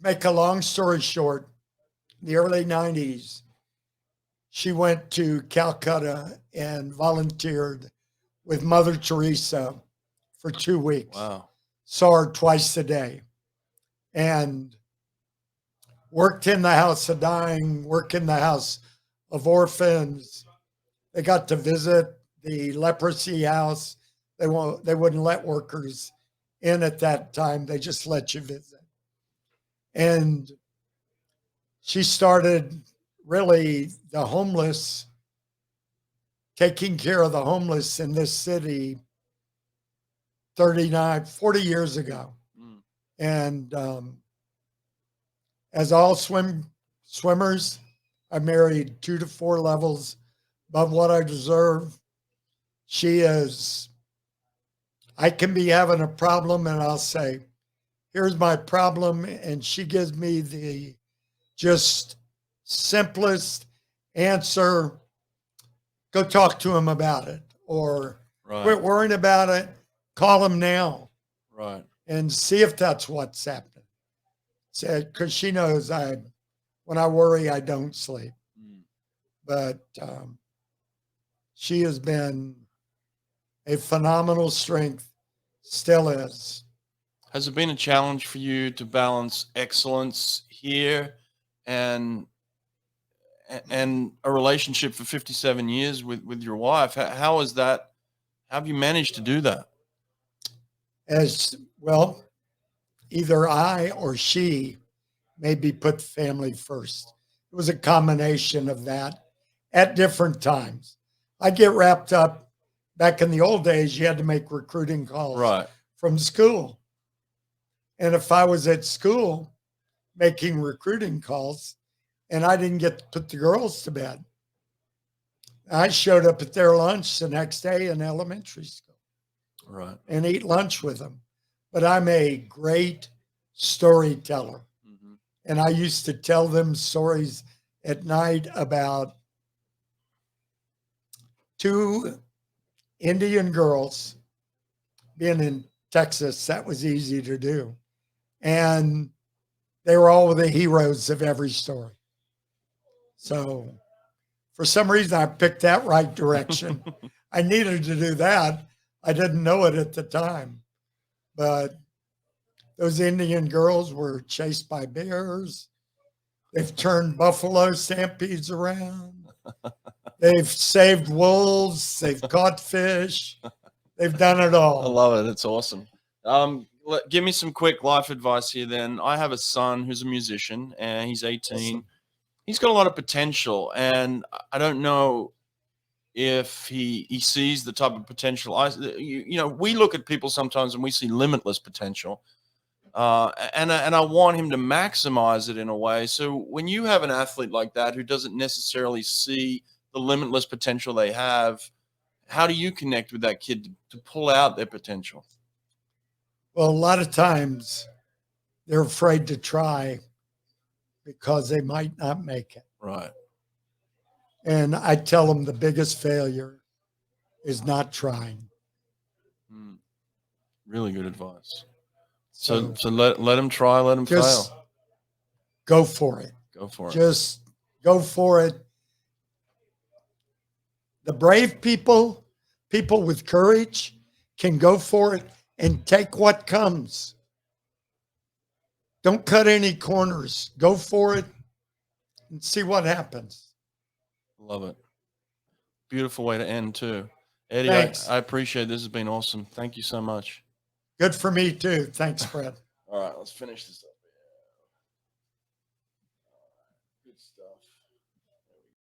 make a long story short, in the early 90s, she went to Calcutta and volunteered with Mother Teresa for 2 weeks. Wow. Saw her twice a day and worked in the house of dying, worked in the house of orphans. They got to visit the leprosy house. They wouldn't let workers in at that time. They just let you visit. And she started really the homeless, taking care of the homeless in this city 40 years ago. And as all swimmers, I married 2 to 4 levels above what I deserve. She is, I can be having a problem and I'll say, here's my problem. And she gives me the just simplest answer. Go talk to him about it, or quit worrying about it. Call him now. Right. And see if that's what's happening. Because she knows when I worry, I don't sleep. But she has been a phenomenal strength, still is. Has it been a challenge for you to balance excellence here and a relationship for 57 years with your wife? How is that? How have you managed to do that? As well, either I or she maybe put the family first. It was a combination of that at different times. I get wrapped up. Back in the old days, you had to make recruiting calls from school. And if I was at school making recruiting calls and I didn't get to put the girls to bed, I showed up at their lunch the next day in elementary school. Right. And eat lunch with them. But I'm a great storyteller. And I used to tell them stories at night about 2 Indian girls. Being in Texas, that was easy to do. And they were all the heroes of every story. So for some reason, I picked that right direction. I needed to do that. I didn't know it at the time. But those Indian girls were chased by bears. They've turned buffalo stampedes around. They've saved wolves. They've caught fish. They've done it all. I love it. It's awesome. Give me some quick life advice here then. I have a son who's a musician and he's 18. Awesome. He's got a lot of potential, and I don't know if he sees the type of potential. We look at people sometimes and we see limitless potential. And I want him to maximize it in a way. So when you have an athlete like that who doesn't necessarily see the limitless potential they have, how do you connect with that kid to pull out their potential? Well, a lot of times they're afraid to try because they might not make it. Right. And I tell them the biggest failure is not trying. Really good advice. So let them try, let them fail. Go for it. Go for it. Just go for it. The brave people with courage can go for it and take what comes. Don't cut any corners. Go for it and see what happens. Love it. Beautiful way to end too. Eddie, I appreciate it. This has been awesome. Thank you so much. Good for me too. Thanks, Fred. All right, let's finish this up. Good stuff.